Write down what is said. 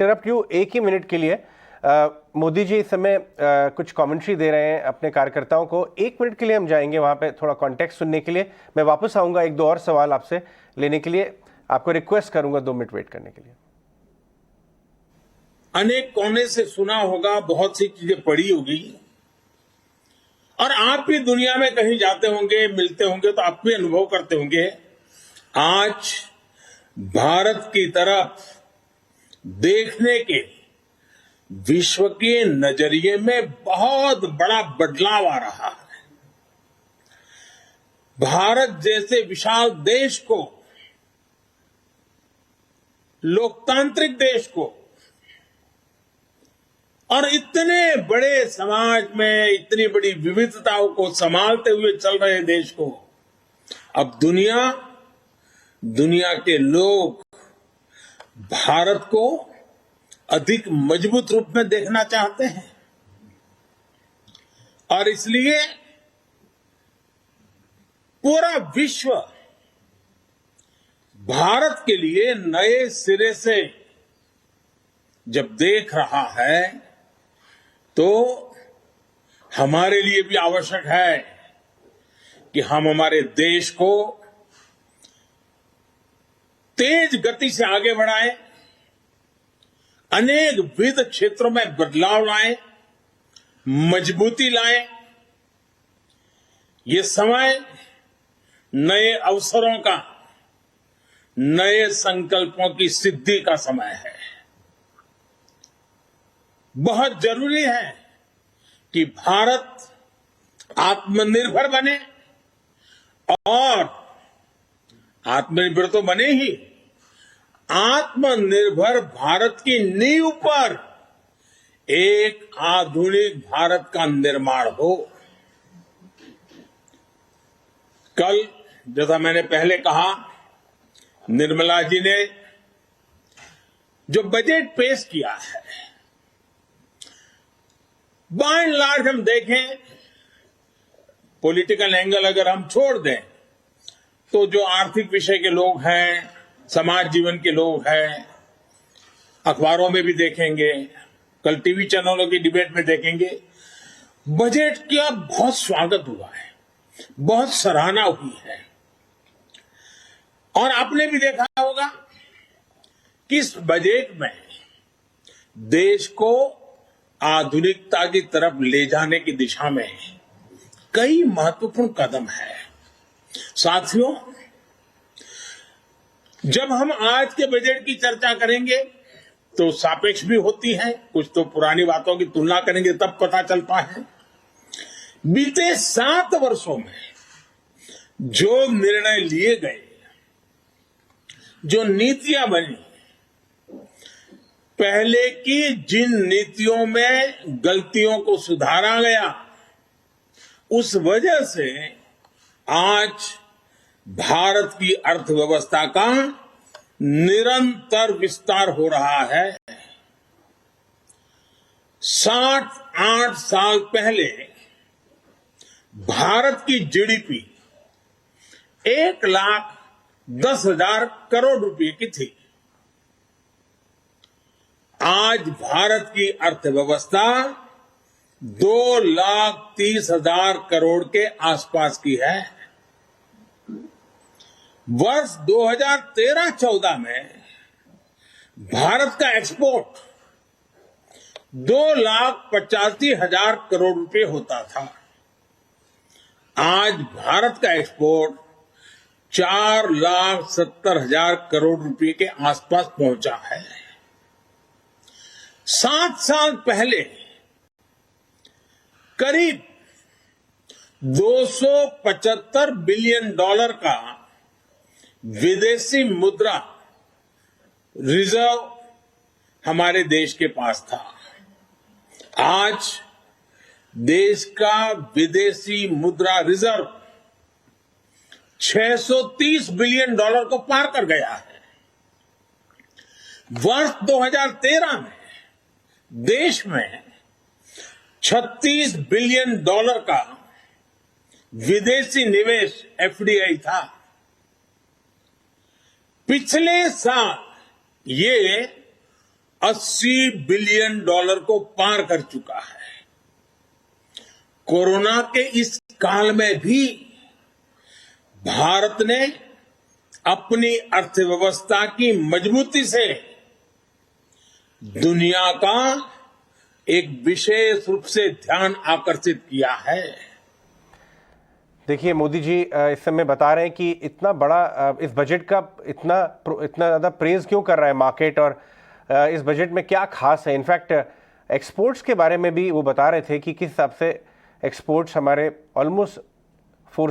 Interrupt you एक ही minute के लिए। मोदी जी इस समय कुछ कमेंट्री दे रहे हैं अपने कार्यकर्ताओं को। एक मिनट के लिए हम जाएंगे वहां पे थोड़ा कॉन्टेक्स्ट सुनने के लिए। मैं वापस आऊंगा एक दो और सवाल आपसे लेने के लिए। आपको रिक्वेस्ट करूंगा 2 मिनट वेट करने के लिए। अनेक कोने से सुना होगा, बहुत सी चीजें पढ़ी होगी, और आप भी दुनिया में कहीं जाते होंगे, मिलते होंगे तो आप भी अनुभव करते होंगे। आज भारत की तरफ देखने के विश्व के नजरिए में बहुत बड़ा बदलाव आ रहा है। भारत जैसे विशाल देश को, लोकतांत्रिक देश को, और इतने बड़े समाज में इतनी बड़ी विविधताओं को संभालते हुए चल रहे देश को अब दुनिया के लोग भारत को अधिक मजबूत रूप में देखना चाहते हैं, और इसलिए पूरा विश्व भारत के लिए नए सिरे से जब देख रहा है तो हमारे लिए भी आवश्यक है कि हम हमारे देश को तेज गति से आगे बढ़ाएं, अनेक विविध क्षेत्रों में बदलाव लाएं, मजबूती लाएं। ये समय नए अवसरों का, नए संकल्पों की सिद्धि का समय है। बहुत जरूरी है कि भारत आत्मनिर्भर बने, और आत्मनिर्भर तो बने ही, आत्मनिर्भर भारत की नींव पर एक आधुनिक भारत का निर्माण हो। कल जैसा मैंने पहले कहा, निर्मला जी ने जो बजट पेश किया है, बाय एंड लार्ज हम देखें, पॉलिटिकल एंगल अगर हम छोड़ दें तो जो आर्थिक विषय के लोग हैं, समाज जीवन के लोग हैं, अखबारों में भी देखेंगे, कल टीवी चैनलों की डिबेट में देखेंगे, बजट का बहुत स्वागत हुआ है, बहुत सराहना हुई है। और आपने भी देखा होगा कि इस बजट में देश को आधुनिकता की तरफ ले जाने की दिशा में कई महत्वपूर्ण कदम है। साथियों, जब हम आज के बजट की चर्चा करेंगे तो सापेक्ष भी होती है, कुछ तो पुरानी बातों की तुलना करेंगे तब पता चलता है। बीते 7 वर्षों में जो निर्णय लिए गए, जो नीतियां बनी, पहले की जिन नीतियों में गलतियों को सुधारा गया, उस वजह से आज भारत की अर्थव्यवस्था का निरंतर विस्तार हो रहा है। 7-8 साल पहले भारत की जीडीपी 1,10,000 करोड़ रुपए की थी। आज भारत की अर्थव्यवस्था 2,30,000 करोड़ के आसपास की है। वर्ष 2013-14 में भारत का एक्सपोर्ट 2,85,000 करोड़ रुपए होता था। आज भारत का एक्सपोर्ट 4,70,000 करोड़ रुपए के आसपास पहुंचा है। 7 साल पहले करीब $275 बिलियन का विदेशी मुद्रा रिजर्व हमारे देश के पास था। आज देश का विदेशी मुद्रा रिजर्व $630 बिलियन को पार कर गया है। वर्ष 2013 में देश में $36 बिलियन का विदेशी निवेश एफडीआई था। पिछले साल ये $80 बिलियन को पार कर चुका है। कोरोना के इस काल में भी भारत ने अपनी अर्थव्यवस्था की मजबूती से दुनिया का एक विशेष रूप से ध्यान आकर्षित किया है। देखिए मोदी जी इस समय बता रहे हैं कि इतना बड़ा इस बजट का इतना ज़्यादा प्रेज क्यों कर रहा है मार्केट, और इस बजट में क्या खास है। इनफैक्ट एक्सपोर्ट्स के बारे में भी वो बता रहे थे कि किस हिसाब से एक्सपोर्ट्स हमारे ऑलमोस्ट 4